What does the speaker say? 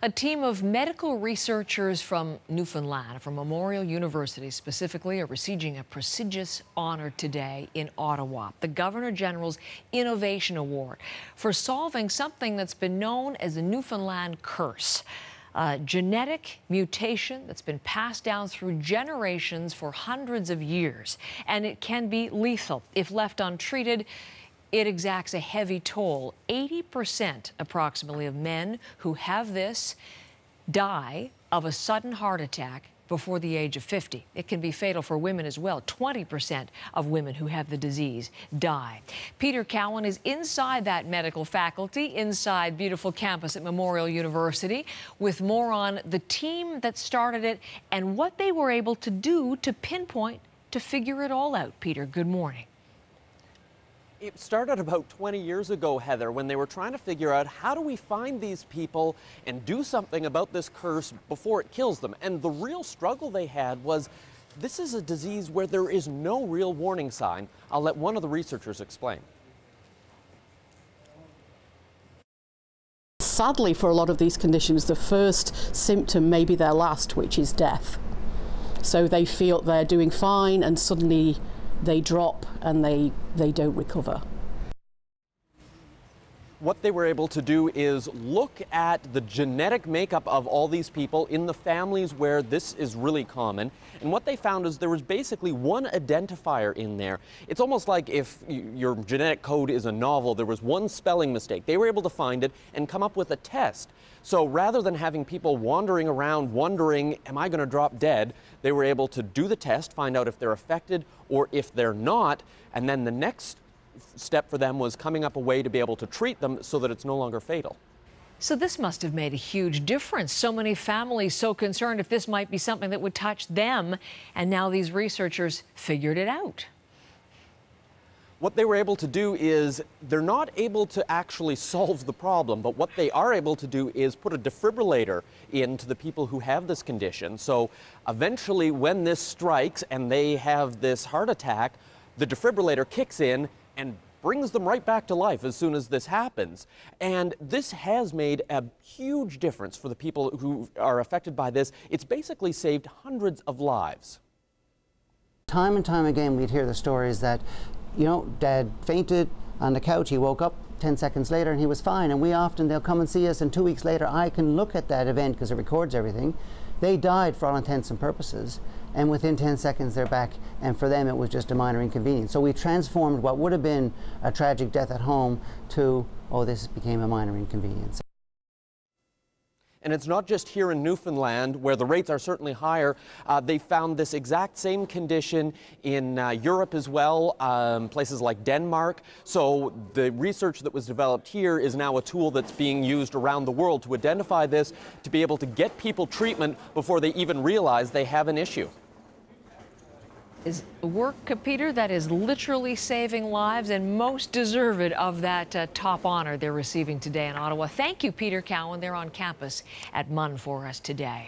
A team of medical researchers from Newfoundland, from Memorial University specifically, are receiving a prestigious honor today in Ottawa, the Governor General's Innovation Award, for solving something that's been known as the Newfoundland curse. A genetic mutation that's been passed down through generations for hundreds of years, and it can be lethal if left untreated. It exacts a heavy toll. 80% approximately of men who have this die of a sudden heart attack before the age of 50. It can be fatal for women as well. 20% of women who have the disease die. Peter Cowan is inside that medical faculty, inside beautiful campus at Memorial University, with more on the team that started it and what they were able to do to pinpoint, to figure it all out. Peter, good morning. It started about 20 years ago, Heather, when they were trying to figure out how do we find these people and do something about this curse before it kills them. And the real struggle they had was, this is a disease where there is no real warning sign. I'll let one of the researchers explain. Sadly, for a lot of these conditions, the first symptom may be their last, which is death. So they feel they're doing fine and suddenly they drop and they don't recover. What they were able to do is look at the genetic makeup of all these people in the families where this is really common. And what they found is there was basically one identifier in there. It's almost like if your genetic code is a novel, there was one spelling mistake. They were able to find it and come up with a test. So rather than having people wandering around wondering, am I going to drop dead, they were able to do the test, find out if they're affected or if they're not, and then the next step for them was coming up a way to be able to treat them so that it's no longer fatal. So this must have made a huge difference. So many families so concerned if this might be something that would touch them, and now these researchers figured it out. What they were able to do is, they're not able to actually solve the problem, but what they are able to do is put a defibrillator into the people who have this condition. So eventually when this strikes and they have this heart attack, the defibrillator kicks in and brings them right back to life as soon as this happens. And this has made a huge difference for the people who are affected by this. It's basically saved hundreds of lives. Time and time again we'd hear the stories that, you know, Dad fainted on the couch, he woke up 10 seconds later and he was fine. And they'll come and see us, and 2 weeks later I can look at that event because it records everything. They died for all intents and purposes, and within 10 seconds they're back, and for them it was just a minor inconvenience. So we transformed what would have been a tragic death at home to, oh, this became a minor inconvenience. And it's not just here in Newfoundland, where the rates are certainly higher. They found this exact same condition in Europe as well, places like Denmark. So the research that was developed here is now a tool that's being used around the world to identify this, to be able to get people treatment before they even realize they have an issue. Is work, Peter, that is literally saving lives, and most deserved of that top honor they're receiving today in Ottawa. Thank you, Peter Cowan. They're on campus at MUN for us today.